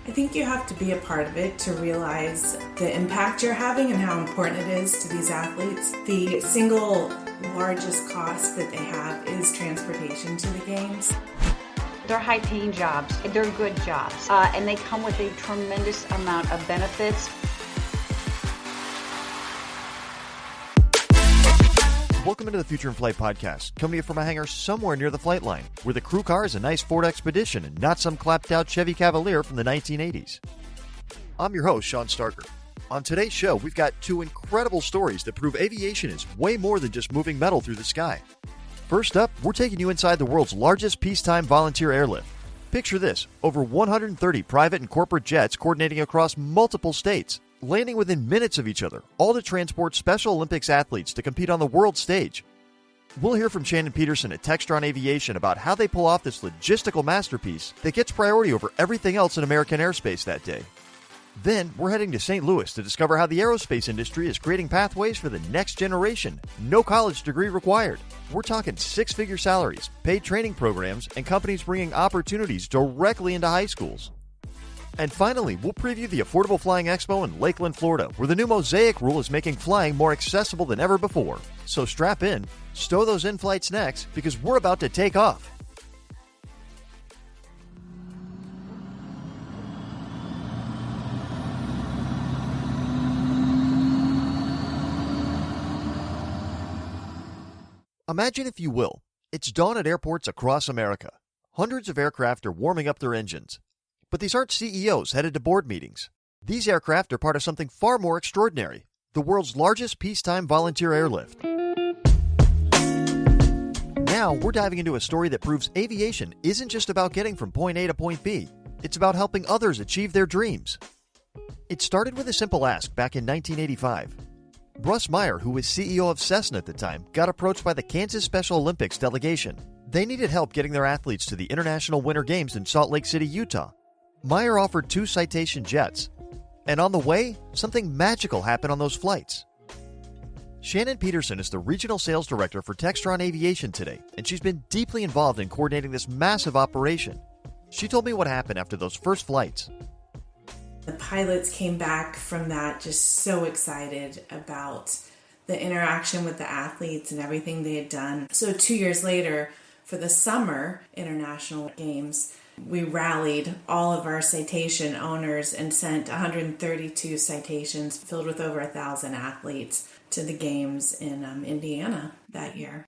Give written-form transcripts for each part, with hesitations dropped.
I think you have to be a part of it to realize the impact you're having and how important it is to these athletes. The single largest cost that they have is transportation to the games. They're high-paying jobs, they're good jobs, and they come with a tremendous amount of benefits. Welcome into the Future in Flight podcast, coming to you from a hangar somewhere near the flight line, where the crew car is a nice Ford Expedition and not some clapped-out Chevy Cavalier from the 1980s. I'm your host, Sean Starker. On today's show, we've got two incredible stories that prove aviation is way more than just moving metal through the sky. First up, we're taking you inside the world's largest peacetime volunteer airlift. Picture this, over 130 private and corporate jets coordinating across multiple states, landing within minutes of each other, all to transport Special Olympics athletes to compete on the world stage. We'll hear from Shannon Peterson at Textron Aviation about how they pull off this logistical masterpiece that gets priority over everything else in American airspace that day. Then, we're heading to St. Louis to discover how the aerospace industry is creating pathways for the next generation. No college degree required. We're talking six-figure salaries, paid training programs, and companies bringing opportunities directly into high schools. And finally, we'll preview the Affordable Flying Expo in Lakeland, Florida, where the new Mosaic rule is making flying more accessible than ever before. So strap in, stow those in-flight snacks, because we're about to take off. Imagine, if you will, it's dawn at airports across America. Hundreds of aircraft are warming up their engines. But these aren't CEOs headed to board meetings. These aircraft are part of something far more extraordinary, the world's largest peacetime volunteer airlift. Now, we're diving into a story that proves aviation isn't just about getting from point A to point B. It's about helping others achieve their dreams. It started with a simple ask back in 1985. Russ Meyer, who was CEO of Cessna at the time, got approached by the Kansas Special Olympics delegation. They needed help getting their athletes to the International Winter Games in Salt Lake City, Utah. Meyer offered 2 Citation jets, and on the way, something magical happened on those flights. Shannon Peterson is the Regional Sales Director for Textron Aviation today, and she's been deeply involved in coordinating this massive operation. She told me what happened after those first flights. The pilots came back from that just so excited about the interaction with the athletes and everything they had done. So 2 years later, for the summer international games, we rallied all of our citation owners and sent 132 citations filled with over 1,000 athletes to the games in Indiana that year.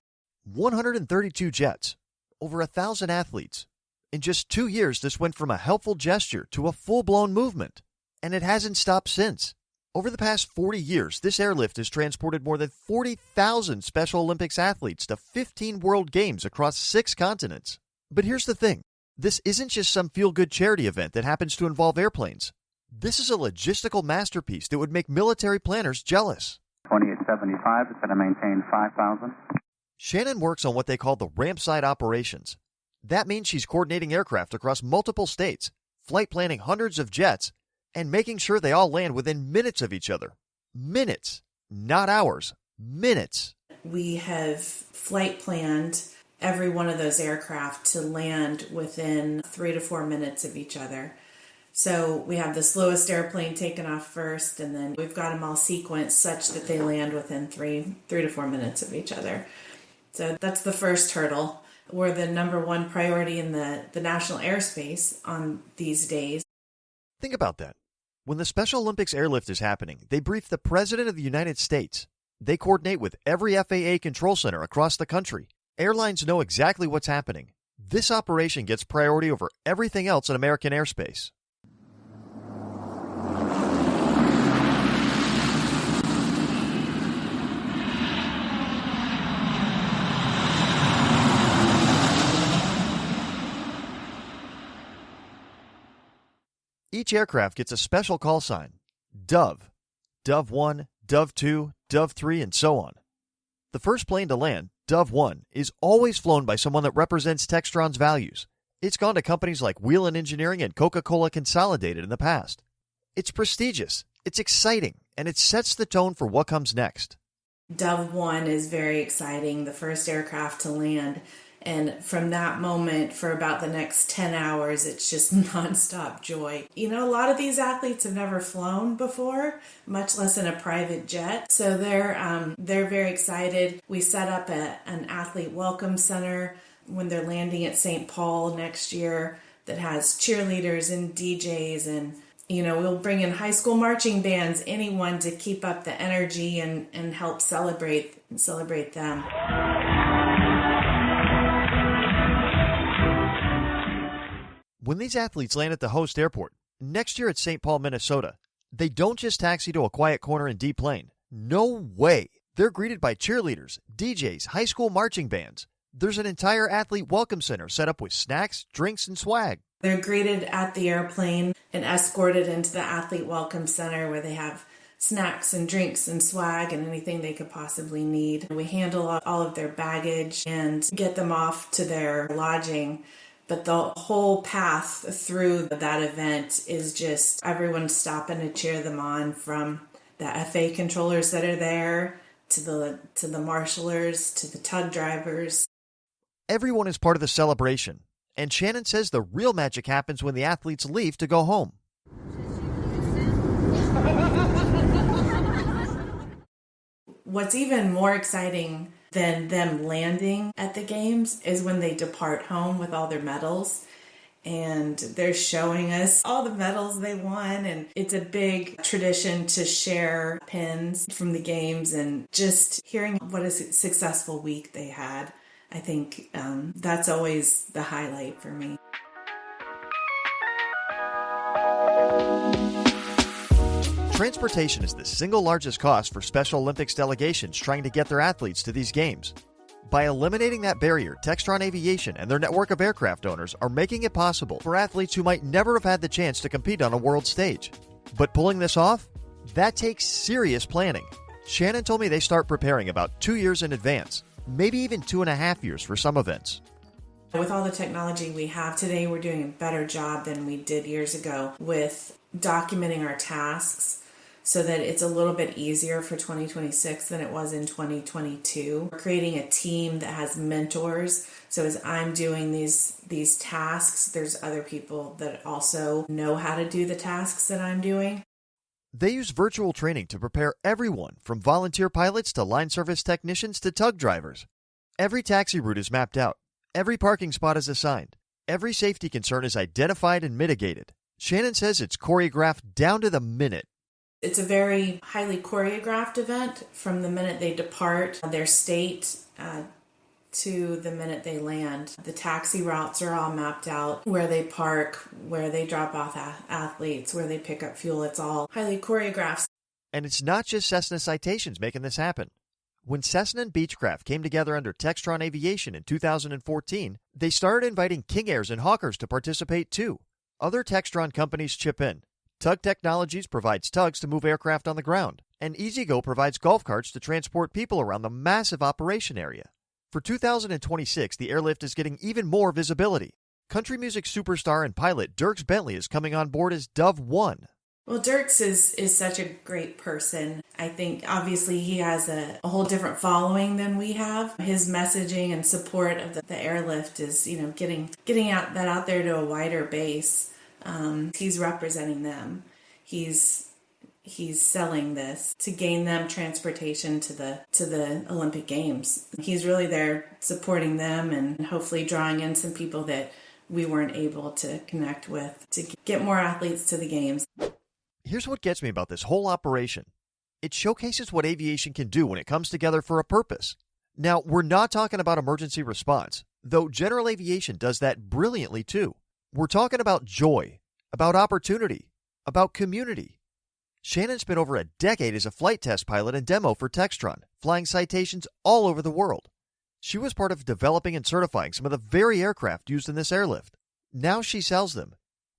132 jets, over 1,000 athletes. In just 2 years, this went from a helpful gesture to a full-blown movement. And it hasn't stopped since. Over the past 40 years, this airlift has transported more than 40,000 Special Olympics athletes to 15 World Games across 6 continents. But here's the thing. This isn't just some feel-good charity event that happens to involve airplanes. This is a logistical masterpiece that would make military planners jealous. 2875 is going to maintain 5,000. Shannon works on what they call the ramp side operations. That means she's coordinating aircraft across multiple states, flight planning hundreds of jets, and making sure they all land within minutes of each other. Minutes, not hours, minutes. We have flight planned every one of those aircraft to land within 3 to 4 minutes of each other. So we have the slowest airplane taken off first, and then we've got them all sequenced such that they land within 3 to 4 minutes of each other. So that's the first hurdle. We're the number one priority in the national airspace on these days. Think about that. When the Special Olympics Airlift is happening, they brief the President of the United States. They coordinate with every FAA control center across the country. Airlines know exactly what's happening. This operation gets priority over everything else in American airspace. Each aircraft gets a special call sign, Dove, Dove 1, Dove 2, Dove 3, and so on. The first plane to land, Dove 1, is always flown by someone that represents Textron's values. It's gone to companies like Wheelan Engineering and Coca-Cola Consolidated in the past. It's prestigious, it's exciting, and it sets the tone for what comes next. Dove 1 is very exciting, the first aircraft to land. And from that moment, for about the next 10 hours, it's just nonstop joy. You know, a lot of these athletes have never flown before, much less in a private jet. So they're very excited. We set up an athlete welcome center when they're landing at St. Paul next year that has cheerleaders and DJs, and you know, we'll bring in high school marching bands, anyone to keep up the energy and help celebrate them. When these athletes land at the host airport, next year at St. Paul, Minnesota, they don't just taxi to a quiet corner and deplane. No way. They're greeted by cheerleaders, DJs, high school marching bands. There's an entire athlete welcome center set up with snacks, drinks, and swag. They're greeted at the airplane and escorted into the athlete welcome center where they have snacks and drinks and swag and anything they could possibly need. We handle all of their baggage and get them off to their lodging. But the whole path through that event is just everyone stopping to cheer them on, from the FA controllers that are there to the marshalers to the tug drivers. Everyone is part of the celebration, and Shannon says the real magic happens when the athletes leave to go home. What's even more exciting than them landing at the games is when they depart home with all their medals, and they're showing us all the medals they won. And it's a big tradition to share pins from the games, and just hearing what a successful week they had. I think that's always the highlight for me. Transportation is the single largest cost for Special Olympics delegations trying to get their athletes to these games. By eliminating that barrier, Textron Aviation and their network of aircraft owners are making it possible for athletes who might never have had the chance to compete on a world stage. But pulling this off? That takes serious planning. Shannon told me they start preparing about 2 years in advance, maybe even 2.5 years for some events. With all the technology we have today, we're doing a better job than we did years ago with documenting our tasks, so that it's a little bit easier for 2026 than it was in 2022. We're creating a team that has mentors. So as I'm doing these tasks, there's other people that also know how to do the tasks that I'm doing. They use virtual training to prepare everyone, from volunteer pilots to line service technicians to tug drivers. Every taxi route is mapped out. Every parking spot is assigned. Every safety concern is identified and mitigated. Shannon says it's choreographed down to the minute. It's a very highly choreographed event from the minute they depart their state to the minute they land. The taxi routes are all mapped out, where they park, where they drop off athletes, where they pick up fuel. It's all highly choreographed. And it's not just Cessna Citations making this happen. When Cessna and Beechcraft came together under Textron Aviation in 2014, they started inviting King Airs and Hawkers to participate too. Other Textron companies chip in. Tug Technologies provides tugs to move aircraft on the ground, and EasyGo provides golf carts to transport people around the massive operation area. For 2026, the airlift is getting even more visibility. Country music superstar and pilot Dierks Bentley is coming on board as Dove 1. Well, Dierks is such a great person. I think obviously he has a whole different following than we have. His messaging and support of the airlift is, you know, getting out there to a wider base. He's representing them. He's selling this to gain them transportation to the Olympic Games. He's really there supporting them and hopefully drawing in some people that we weren't able to connect with to get more athletes to the games. Here's what gets me about this whole operation. It showcases what aviation can do when it comes together for a purpose. Now, we're not talking about emergency response, though General Aviation does that brilliantly too. We're talking about joy, about opportunity, about community. Shannon spent over a decade as a flight test pilot and demo for Textron, flying Citations all over the world. She was part of developing and certifying some of the very aircraft used in this airlift. Now she sells them.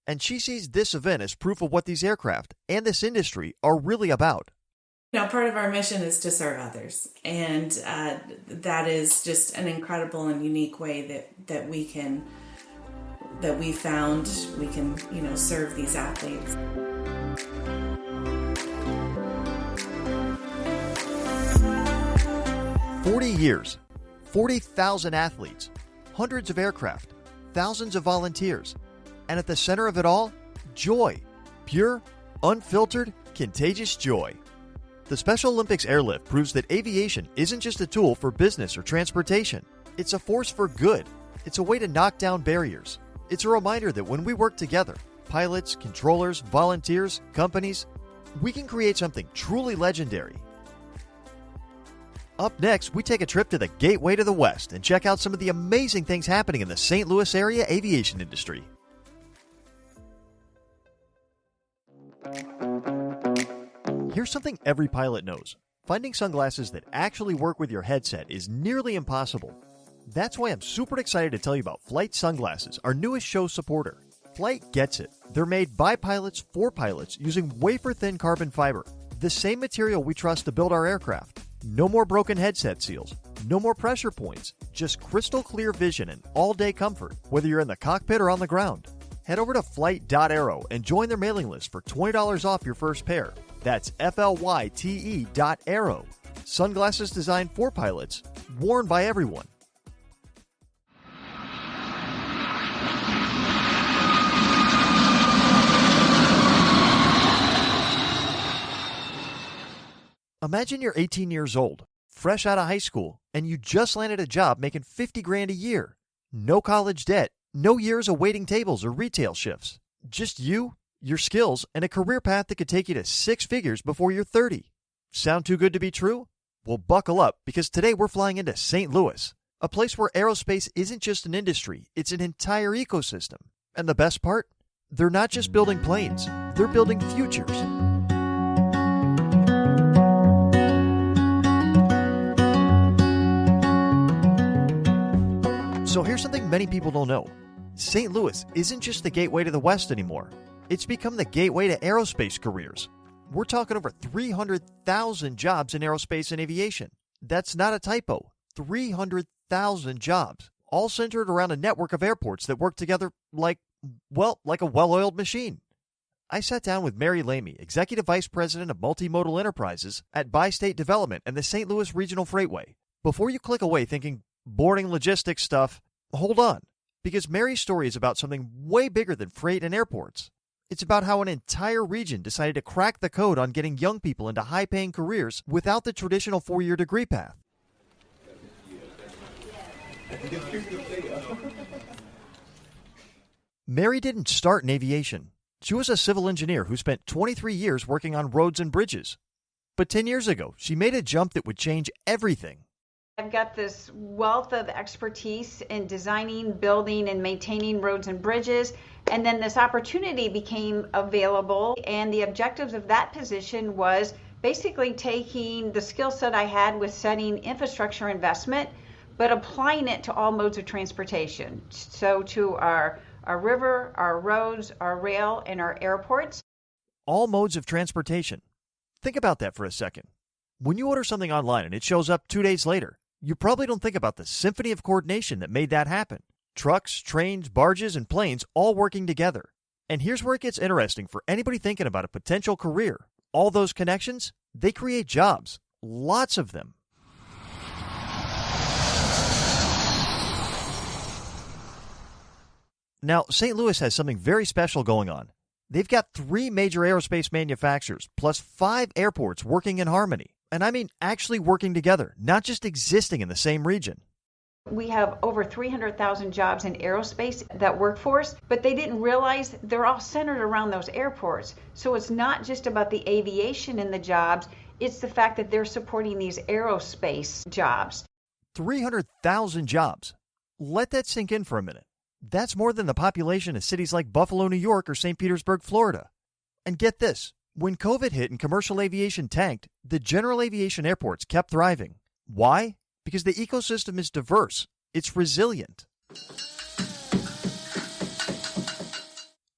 And she sees this event as proof of what these aircraft and this industry are really about. Now, part of our mission is to serve others, and that is just an incredible and unique way that we found we can, you know, serve these athletes. "40 years, 40,000 athletes, hundreds of aircraft, thousands of volunteers, and at the center of it all, joy. Pure, unfiltered, contagious joy. The Special Olympics Airlift proves that aviation isn't just a tool for business or transportation. It's a force for good. It's a way to knock down barriers. It's a reminder that when we work together, pilots, controllers, volunteers, companies, we can create something truly legendary. Up next, we take a trip to the gateway to the West and check out some of the amazing things happening in the St. Louis area aviation industry. Here's something every pilot knows. Finding sunglasses that actually work with your headset is nearly impossible. That's why I'm super excited to tell you about Flight Sunglasses, our newest show supporter. Flight gets it. They're made by pilots for pilots using wafer-thin carbon fiber, the same material we trust to build our aircraft. No more broken headset seals, no more pressure points, just crystal clear vision and all-day comfort, whether you're in the cockpit or on the ground. Head over to flight.aero and join their mailing list for $20 off your first pair. That's FLYTE.aero. Sunglasses designed for pilots, worn by everyone. Imagine you're 18 years old, fresh out of high school, and you just landed a job making $50,000 a year. No college debt, no years of waiting tables or retail shifts. Just you, your skills, and a career path that could take you to six figures before you're 30. Sound too good to be true? Well, buckle up, because today we're flying into St. Louis, a place where aerospace isn't just an industry, it's an entire ecosystem. And the best part? They're not just building planes, they're building futures. So here's something many people don't know. St. Louis isn't just the gateway to the West anymore. It's become the gateway to aerospace careers. We're talking over 300,000 jobs in aerospace and aviation. That's not a typo. 300,000 jobs, all centered around a network of airports that work together like a well-oiled machine. I sat down with Mary Lamy, Executive Vice President of Multimodal Enterprises at Bi-State Development and the St. Louis Regional Freightway. Before you click away thinking, boring logistics stuff, hold on, because Mary's story is about something way bigger than freight and airports. It's about how an entire region decided to crack the code on getting young people into high-paying careers without the traditional four-year degree path. Mary didn't start in aviation. She was a civil engineer who spent 23 years working on roads and bridges. But 10 years ago, she made a jump that would change everything. I've got this wealth of expertise in designing, building, and maintaining roads and bridges. And then this opportunity became available. And the objectives of that position was basically taking the skill set I had with setting infrastructure investment, but applying it to all modes of transportation. So to our river, our roads, our rail, and our airports. All modes of transportation. Think about that for a second. When you order something online and it shows up 2 days later, you probably don't think about the symphony of coordination that made that happen. Trucks, trains, barges, and planes all working together. And here's where it gets interesting for anybody thinking about a potential career. All those connections, they create jobs. Lots of them. Now, St. Louis has something very special going on. They've got 3 major aerospace manufacturers, plus 5 airports working in harmony. And I mean actually working together, not just existing in the same region. We have over 300,000 jobs in aerospace, that workforce, but they didn't realize they're all centered around those airports. So it's not just about the aviation and the jobs, it's the fact that they're supporting these aerospace jobs. 300,000 jobs. Let that sink in for a minute. That's more than the population of cities like Buffalo, New York, or St. Petersburg, Florida. And get this, when COVID hit and commercial aviation tanked, the General Aviation airports kept thriving. Why? Because the ecosystem is diverse. It's resilient.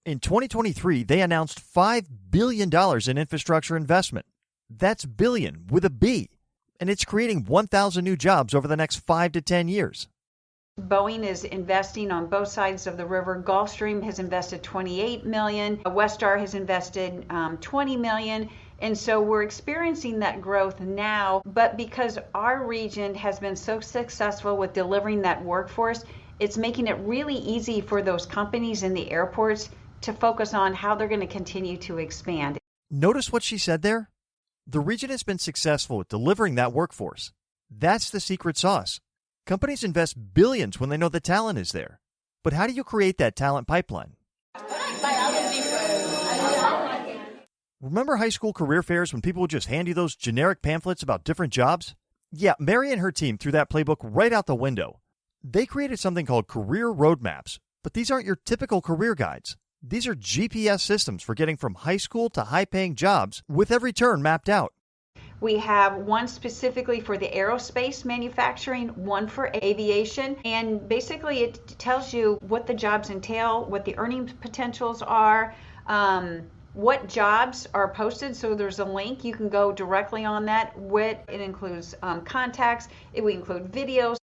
In 2023, they announced $5 billion in infrastructure investment. That's billion with a B. And it's creating 1,000 new jobs over the next 5 to 10 years. Boeing is investing on both sides of the river. Gulfstream has invested $28 million. Westar has invested $20 million. And so we're experiencing that growth now. But because our region has been so successful with delivering that workforce, It's making it really easy for those companies and the airports to focus on how they're going to continue to expand. Notice what she said there? The region has been successful with delivering that workforce. That's the secret sauce. Companies invest billions when they know the talent is there. But how do you create that talent pipeline? Remember high school career fairs when people would just hand you those generic pamphlets about different jobs? Yeah, Mary and her team threw that playbook right out the window. They created something called career roadmaps, but these aren't your typical career guides. These are GPS systems for getting from high school to high-paying jobs with every turn mapped out. We have one specifically for the aerospace manufacturing, one for aviation, and basically it tells you what the jobs entail, what the earning potentials are, what jobs are posted. So there's a link, you can go directly on that. It includes contacts, it will include videos.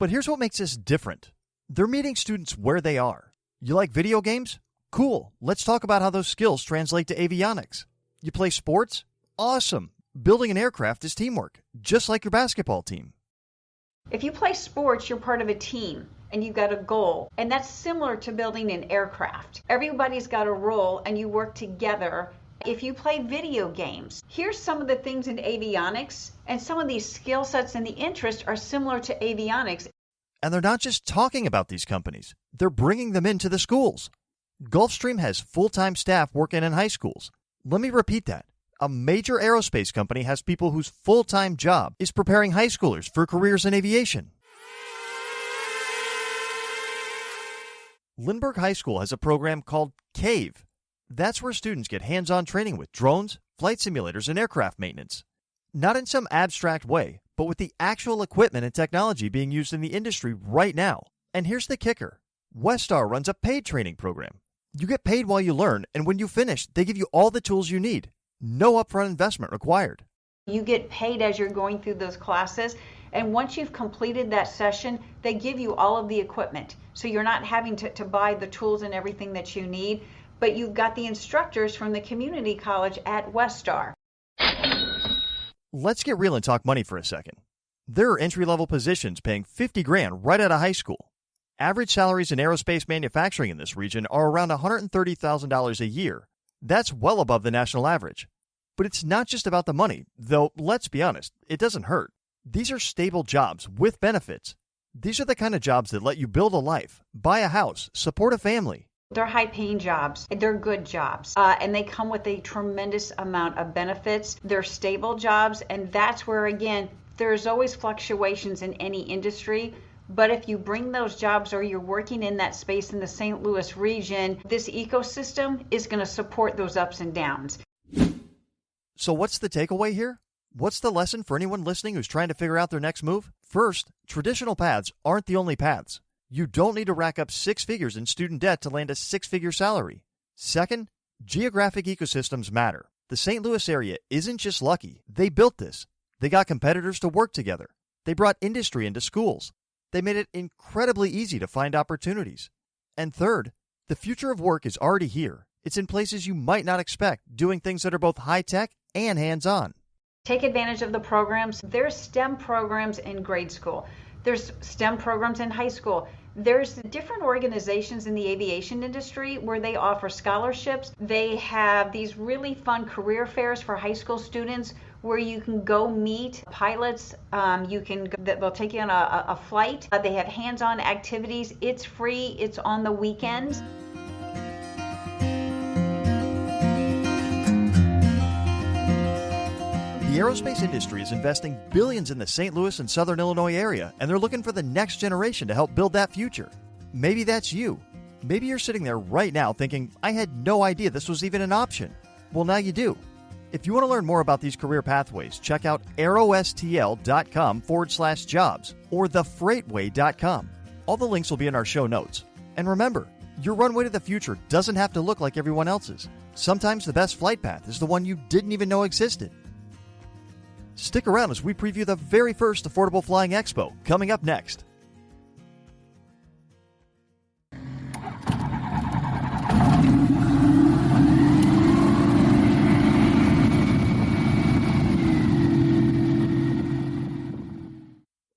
But here's what makes this different. They're meeting students where they are. You like video games? Cool. Let's talk about how those skills translate to avionics. You play sports? Awesome. Building an aircraft is teamwork, just like your basketball team. If you play sports, you're part of a team and you've got a goal. And that's similar to building an aircraft. Everybody's got a role and you work together. If you play video games, here's some of the things in avionics, and some of these skill sets and the interest are similar to avionics. And they're not just talking about these companies. They're bringing them into the schools. Gulfstream has full-time staff working in high schools. Let me repeat that. A major aerospace company has people whose full-time job is preparing high schoolers for careers in aviation. Lindbergh High School has a program called CAVE. That's where students get hands-on training with drones, flight simulators, and aircraft maintenance. Not in some abstract way, but with the actual equipment and technology being used in the industry right now. And here's the kicker. Westar runs a paid training program. You get paid while you learn, and when you finish, they give you all the tools you need. No upfront investment required. You get paid as you're going through those classes, and once you've completed that session, they give you all of the equipment. So you're not having to buy the tools and everything that you need, but you've got the instructors from the community college at Westar. Let's get real and talk money for a second. There are entry-level positions paying $50,000 right out of high school. Average salaries in aerospace manufacturing in this region are around $130,000 a year. That's well above the national average. But it's not just about the money, though let's be honest, it doesn't hurt. These are stable jobs with benefits. These are the kind of jobs that let you build a life, buy a house, support a family. They're high-paying jobs. They're good jobs. And they come with a tremendous amount of benefits. They're stable jobs, and that's where, again, there's always fluctuations in any industry. But if you bring those jobs or you're working in that space in the St. Louis region, this ecosystem is going to support those ups and downs. So what's the takeaway here? What's the lesson for anyone listening who's trying to figure out their next move? First, traditional paths aren't the only paths. You don't need to rack up six figures in student debt to land a six-figure salary. Second, geographic ecosystems matter. The St. Louis area isn't just lucky. They built this. They got competitors to work together. They brought industry into schools. They made it incredibly easy to find opportunities. And third, the future of work is already here. It's in places you might not expect, doing things that are both high-tech and hands-on. Take advantage of the programs. There's STEM programs in grade school. There's STEM programs in high school. There's different organizations in the aviation industry where they offer scholarships. They have these really fun career fairs for high school students where you can go meet pilots. They'll take you on a flight. They have hands-on activities. It's free. It's on the weekends. The aerospace industry is investing billions in the St. Louis and Southern Illinois area, and they're looking for the next generation to help build that future. Maybe that's you. Maybe you're sitting there right now thinking, I had no idea this was even an option. Well, now you do. If you want to learn more about these career pathways, check out aerostl.com/jobs or thefreightway.com. All the links will be in our show notes. And remember, your runway to the future doesn't have to look like everyone else's. Sometimes the best flight path is the one you didn't even know existed. Stick around as we preview the very first Affordable Flying Expo coming up next.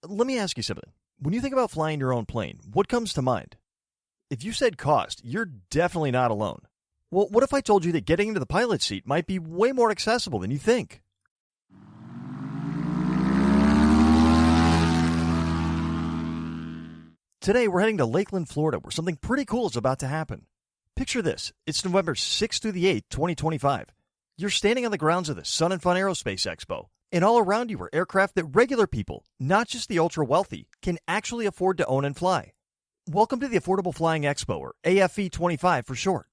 Let me ask you something. When you think about flying your own plane, what comes to mind? If you said cost, you're definitely not alone. Well, what if I told you that getting into the pilot's seat might be way more accessible than you think? Today, we're heading to Lakeland, Florida, where something pretty cool is about to happen. Picture this. It's November 6th through the 8th, 2025. You're standing on the grounds of the Sun and Fun Aerospace Expo, and all around you are aircraft that regular people, not just the ultra-wealthy, can actually afford to own and fly. Welcome to the Affordable Flying Expo, or AFE 25 for short.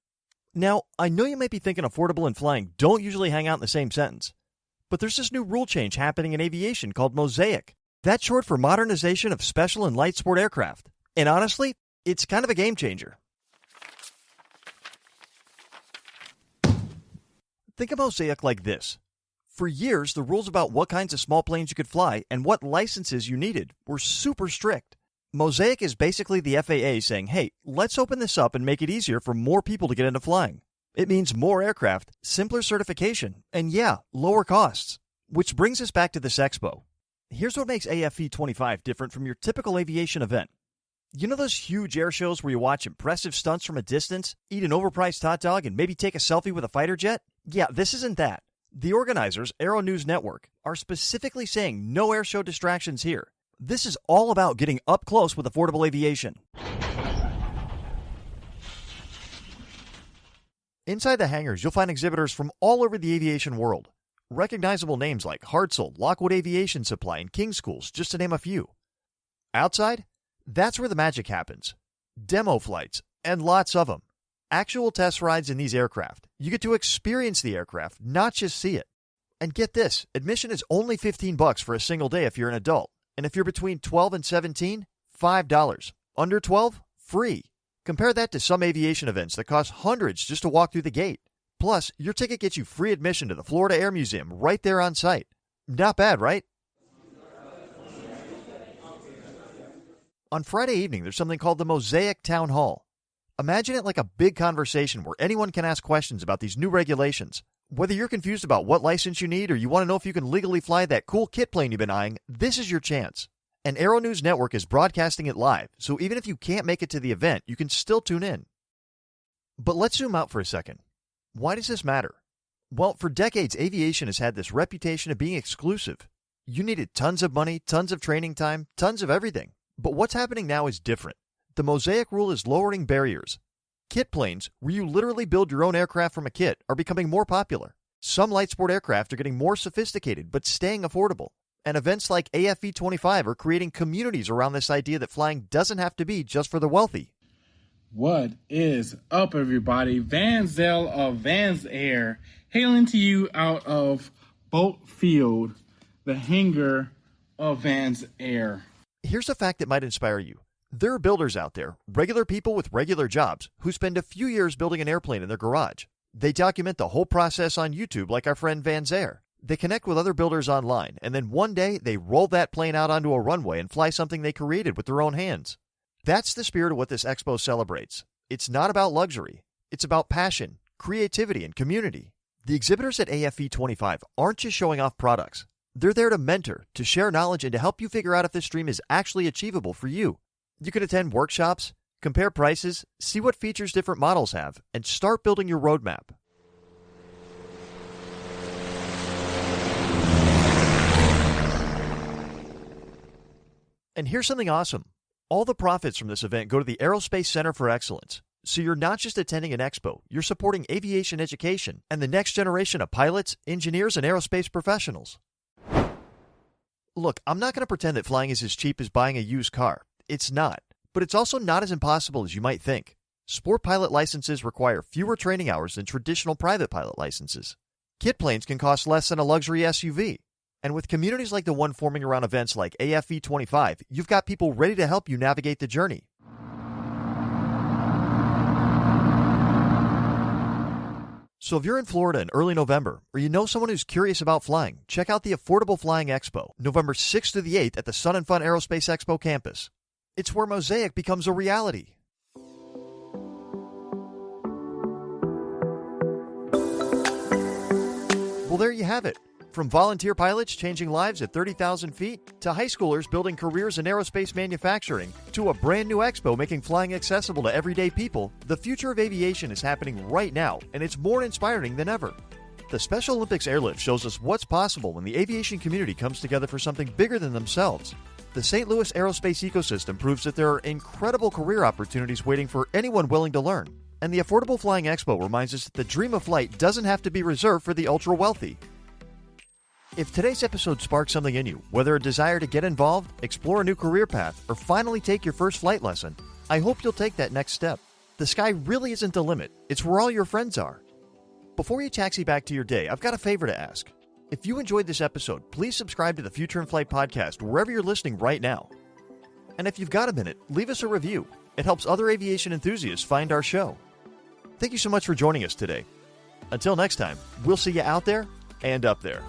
Now, I know you might be thinking affordable and flying don't usually hang out in the same sentence, but there's this new rule change happening in aviation called Mosaic. That's short for Modernization of Special and Light Sport Aircraft. And honestly, it's kind of a game changer. Think of Mosaic like this. For years, the rules about what kinds of small planes you could fly and what licenses you needed were super strict. Mosaic is basically the FAA saying, hey, let's open this up and make it easier for more people to get into flying. It means more aircraft, simpler certification, and yeah, lower costs. Which brings us back to this expo. Here's what makes AFE 25 different from your typical aviation event. You know those huge air shows where you watch impressive stunts from a distance, eat an overpriced hot dog, and maybe take a selfie with a fighter jet? Yeah, this isn't that. The organizers, Aero News Network, are specifically saying no air show distractions here. This is all about getting up close with affordable aviation. Inside the hangars, you'll find exhibitors from all over the aviation world. Recognizable names like Hartzell, Lockwood Aviation Supply, and King Schools, just to name a few. Outside? That's where the magic happens. Demo flights, and lots of them. Actual test rides in these aircraft. You get to experience the aircraft, not just see it. And get this, admission is only $15 for a single day if you're an adult. And if you're between 12 and 17, $5. Under 12, free. Compare that to some aviation events that cost hundreds just to walk through the gate. Plus, your ticket gets you free admission to the Florida Air Museum right there on site. Not bad, right? On Friday evening, there's something called the Mosaic Town Hall. Imagine it like a big conversation where anyone can ask questions about these new regulations. Whether you're confused about what license you need or you want to know if you can legally fly that cool kit plane you've been eyeing, this is your chance. And Aero News Network is broadcasting it live, so even if you can't make it to the event, you can still tune in. But let's zoom out for a second. Why does this matter? Well, for decades, aviation has had this reputation of being exclusive. You needed tons of money, tons of training time, tons of everything. But what's happening now is different. The Mosaic rule is lowering barriers. Kit planes, where you literally build your own aircraft from a kit, are becoming more popular. Some light sport aircraft are getting more sophisticated, but staying affordable. And events like AFE 25 are creating communities around this idea that flying doesn't have to be just for the wealthy. What is up, everybody? Van Zell of Vans Air, hailing to you out of Boat Field, the hangar of Vans Air. Here's a fact that might inspire you. There are builders out there, regular people with regular jobs, who spend a few years building an airplane in their garage. They document the whole process on YouTube like our friend Van Air. They connect with other builders online, and then one day they roll that plane out onto a runway and fly something they created with their own hands. That's the spirit of what this expo celebrates. It's not about luxury. It's about passion, creativity, and community. The exhibitors at AFE 25 aren't just showing off products. They're there to mentor, to share knowledge, and to help you figure out if this dream is actually achievable for you. You can attend workshops, compare prices, see what features different models have, and start building your roadmap. And here's something awesome. All the profits from this event go to the Aerospace Center for Excellence. So you're not just attending an expo, you're supporting aviation education and the next generation of pilots, engineers, and aerospace professionals. Look, I'm not going to pretend that flying is as cheap as buying a used car. It's not. But it's also not as impossible as you might think. Sport pilot licenses require fewer training hours than traditional private pilot licenses. Kit planes can cost less than a luxury SUV. And with communities like the one forming around events like AFE 25, you've got people ready to help you navigate the journey. So if you're in Florida in early November, or you know someone who's curious about flying, check out the Affordable Flying Expo, November 6th to the 8th at the Sun and Fun Aerospace Expo campus. It's where Mosaic becomes a reality. Well, there you have it. From volunteer pilots changing lives at 30,000 feet, to high schoolers building careers in aerospace manufacturing, to a brand new Expo making flying accessible to everyday people, the future of aviation is happening right now, and it's more inspiring than ever. The Special Olympics Airlift shows us what's possible when the aviation community comes together for something bigger than themselves. The St. Louis aerospace ecosystem proves that there are incredible career opportunities waiting for anyone willing to learn. And the Affordable Flying Expo reminds us that the dream of flight doesn't have to be reserved for the ultra-wealthy. If today's episode sparked something in you, whether a desire to get involved, explore a new career path, or finally take your first flight lesson, I hope you'll take that next step. The sky really isn't the limit. It's where all your friends are. Before you taxi back to your day, I've got a favor to ask. If you enjoyed this episode, please subscribe to the Future in Flight podcast wherever you're listening right now. And if you've got a minute, leave us a review. It helps other aviation enthusiasts find our show. Thank you so much for joining us today. Until next time, we'll see you out there and up there.